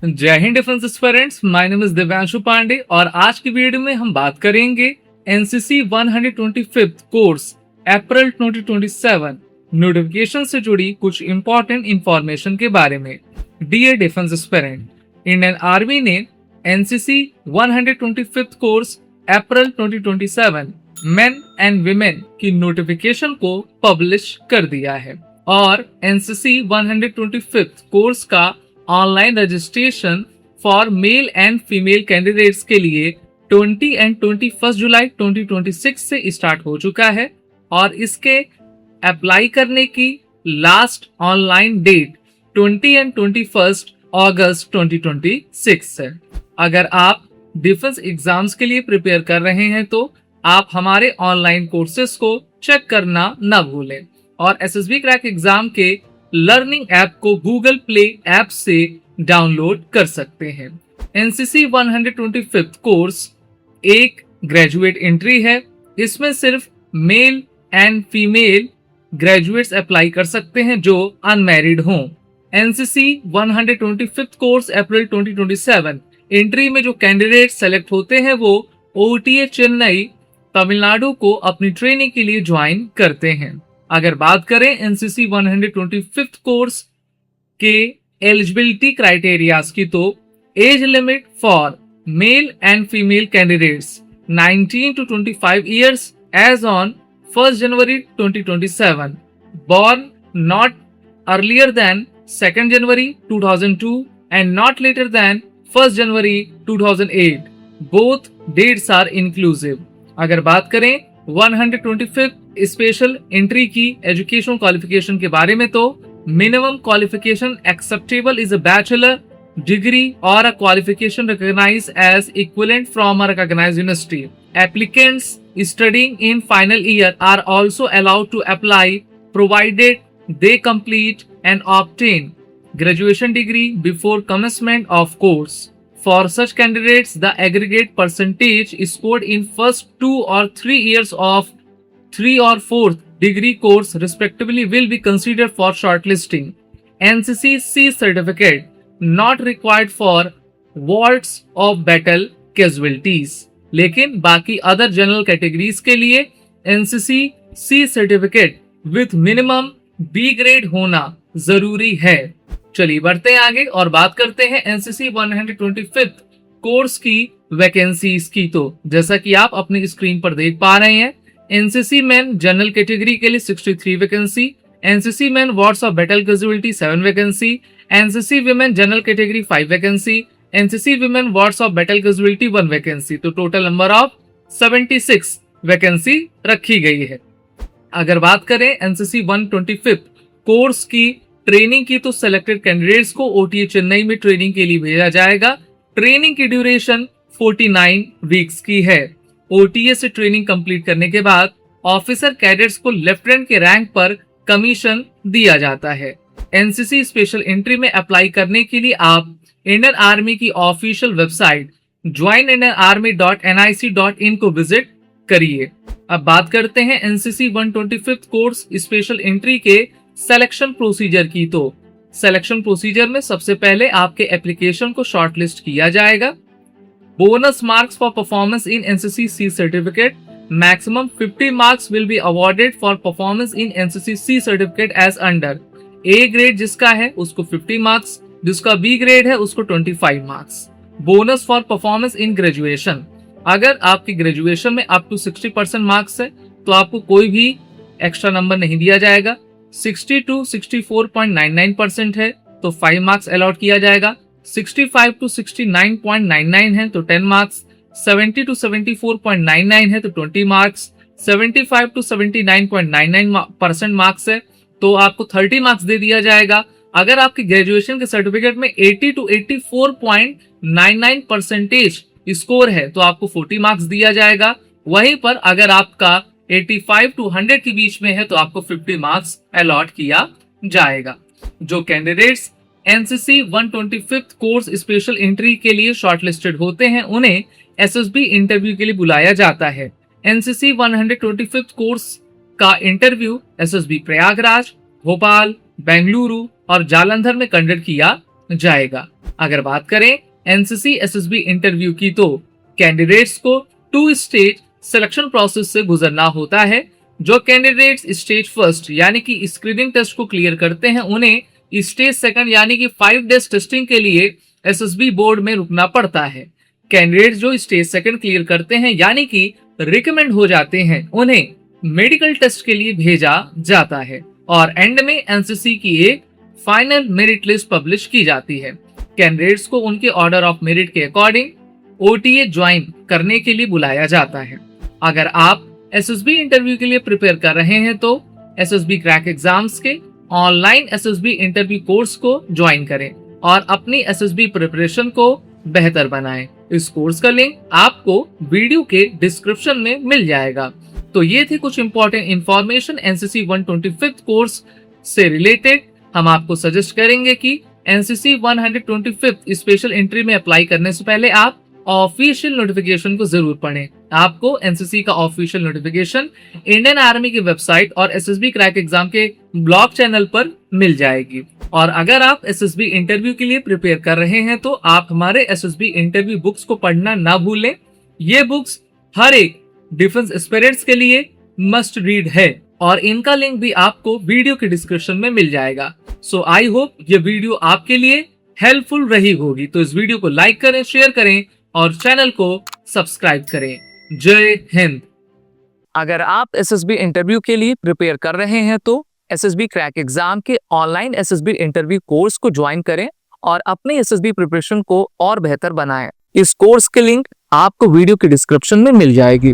जय Hind defence aspirants, my name is Divyanshu Pandey और आज की वीडियो में हम बात करेंगे NCC 125th course April 2027 notification से जुड़ी कुछ इंपॉर्टेंट इंफॉर्मेशन के बारे में। Dear defence aspirant, Indian army ने NCC 125th course April 2027 men and women की नोटिफिकेशन को पब्लिश कर दिया है और एनसीसी 125th कोर्स का online registration for male and female candidates के लिए 20 एंड 21 जुलाई 2026 से स्टार्ट हो चुका है और इसके अप्लाई करने की लास्ट ऑनलाइन डेट 20 एंड 21 अगस्त 2026 है। अगर आप डिफेंस एग्जाम्स के लिए प्रिपेयर कर रहे हैं तो आप हमारे ऑनलाइन कोर्सेज को चेक करना न भूलें और एसएसबी क्रैक एग्जाम के लर्निंग ऐप को गूगल प्ले ऐप से डाउनलोड कर सकते हैं। एनसीसी 125th कोर्स एक ग्रेजुएट एंट्री है। इसमें सिर्फ mail and female graduates apply कर सकते हैं जो अनमैरिड हों। NCC 125th course April 2027 entry में जो कैंडिडेट सेलेक्ट होते हैं वो ओटीए चेन्नई तमिलनाडु को अपनी ट्रेनिंग के लिए ज्वाइन करते हैं। अगर बात करें एनसीसी 125th कोर्स के एलिजिबिलिटी क्राइटेरियाज की तो age limit for male and female candidates 19 to 25 years as on 1st January 2027, born not earlier than 2nd January 2002 and not later than 1st January 2008. Both dates are inclusive. अगर बात करें 125th special entry की education qualification के बारे में तो minimum qualification acceptable is a bachelor degree और a qualification recognised as equivalent from a recognised university. Applicants studying in final year are also allowed to apply provided they complete and obtain graduation degree before commencement of course. For such candidates, the aggregate percentage scored in first 2 or 3 years of 3 or 4th degree course respectively will be considered for shortlisting. NCC C certificate not required for wards of battle casualties. लेकिन बाकी other general categories के लिए NCC C certificate with minimum B grade होना जरूरी है। चलिए बढ़ते हैं आगे और बात करते हैं एनसीसी 125th कोर्स की वैकेंसीज की। तो जैसा कि आप अपनी स्क्रीन पर देख पा रहे हैं, एनसीसी मैन जनरल कैटेगरी के लिए 63 vacancy, NCC man wards of battle casualty 7 vacancy, NCC women general category 5 vacancy, NCC women wards of battle casualty 1 vacancy. तो टोटल नंबर ऑफ 76 वैकेंसी रखी गई है। अगर बात करें एनसीसी 125th कोर्स की ट्रेनिंग की तो सिलेक्टेड कैंडिडेट्स को ओटीए चेन्नई में ट्रेनिंग के लिए भेजा जाएगा। ट्रेनिंग की ड्यूरेशन 49 वीक्स की है। ओटीए से ट्रेनिंग कंप्लीट करने के बाद ऑफिसर कैडेट्स को लेफ्टिनेंट के रैंक पर कमीशन दिया जाता है। एनसीसी स्पेशल एंट्री में अप्लाई करने के लिए आप इंडियन आर्मी की ऑफिशियल वेबसाइट joinindianarmy.nic.in को विजिट करिए। अब बात करते हैं NCC 125th course special entry के सिलेक्शन प्रोसीजर की। तो सिलेक्शन प्रोसीजर में सबसे पहले आपके एप्लीकेशन को शॉर्टलिस्ट किया जाएगा। Bonus marks for performance in NCC C certificate, maximum 50 marks will be awarded for performance in NCC C certificate as under. A grade जिसका है उसको 50 मार्क्स, जिसका बी ग्रेड है उसको 25 marks. Bonus for performance in graduation, अगर आपकी graduation में up to 60% marks है तो आपको कोई भी एक्स्ट्रा नंबर नहीं दिया जाएगा। 60 to 64.99% है तो 5 मार्क्स अलॉट किया जाएगा। 65 to 69.99 है तो 10 मार्क्स। 70 to 74.99 है तो 20 मार्क्स। 75 to 79.99% मार्क्स है तो आपको 30 मार्क्स दे दिया जाएगा। अगर आपके ग्रेजुएशन के सर्टिफिकेट में 80 to 84.99% स्कोर है तो आपको 40 मार्क्स दिया जाएगा। वहीं पर अगर आपका 85 to 100 के बीच में है तो आपको 50 मार्क्स अलॉट किया जाएगा। जो candidates NCC 125th course special entry के लिए शॉर्टलिस्टेड होते हैं उन्हें एसएसबी इंटरव्यू के लिए बुलाया जाता है। एनसीसी 125th कोर्स का इंटरव्यू एसएसबी प्रयागराज, भोपाल, बेंगलुरु और जालंधर में कंडक्ट किया जाएगा। अगर बात करें एनसीसी एसएसबी इंटरव्यू की तो कैंडिडेट्स को 2 स्टेज सिलेक्शन प्रोसेस से गुजरना होता है। जो कैंडिडेट्स स्टेज फर्स्ट यानी कि स्क्रीनिंग टेस्ट को क्लियर करते हैं उन्हें स्टेज सेकंड यानी कि 5 डेज टेस्टिंग के लिए एसएसबी बोर्ड में रुकना पड़ता है। कैंडिडेट्स जो स्टेज सेकंड क्लियर करते हैं यानी कि रिकमेंड हो जाते हैं उन्हें मेडिकल टेस्ट के लिए भेजा जाता है और एंड में एनसीसी की एक फाइनल मेरिट लिस्ट पब्लिश की जाती है। कैंडिडेट्स को उनके ऑर्डर ऑफ मेरिट के अकॉर्डिंग ओटीए ज्वाइन करने के लिए बुलाया जाता है। अगर आप एसएसबी इंटरव्यू के लिए प्रिपेयर कर रहे हैं तो एसएसबी क्रैक एग्जाम्स के ऑनलाइन एसएसबी इंटरव्यू कोर्स को ज्वाइन करें और अपनी एसएसबी प्रिपरेशन को बेहतर बनाएं। इस कोर्स का लिंक आपको वीडियो के डिस्क्रिप्शन में मिल जाएगा। तो ये थी कुछ इंपॉर्टेंट इंफॉर्मेशन एनसीसी 125 कोर्स से रिलेटेड। हम आपको सजेस्ट करेंगे कि एनसीसी 125 स्पेशल एंट्री में अप्लाई करने से पहले आप ऑफिशियल नोटिफिकेशन को जरूर पढ़ें। आपको एनसीसी का ऑफिशियल नोटिफिकेशन इंडियन आर्मी की वेबसाइट और एसएसबी क्रैक एग्जाम के ब्लॉग चैनल पर मिल जाएगी। और अगर आप एसएसबी इंटरव्यू के लिए प्रिपेयर कर रहे हैं तो आप हमारे एसएसबी इंटरव्यू बुक्स को पढ़ना ना भूलें। ये बुक्स हर एक डिफेंस एस्पिरेंट्स के लिए मस्ट रीड है और इनका लिंक भी आपको वीडियो के डिस्क्रिप्शन में मिल जाएगा। सो आई होप ये वीडियो आपके लिए हेल्पफुल रही होगी। तो इस वीडियो को लाइक करें, शेयर करें और चैनल को सब्सक्राइब करें। जय हिंद। अगर आप एसएसबी इंटरव्यू के लिए प्रिपेयर कर रहे हैं तो एसएसबी क्रैक एग्जाम के ऑनलाइन एसएसबी इंटरव्यू कोर्स को ज्वाइन करें और अपनी एसएसबी प्रिपरेशन को और बेहतर बनाएं। इस कोर्स के लिंक आपको वीडियो के डिस्क्रिप्शन में मिल जाएगी।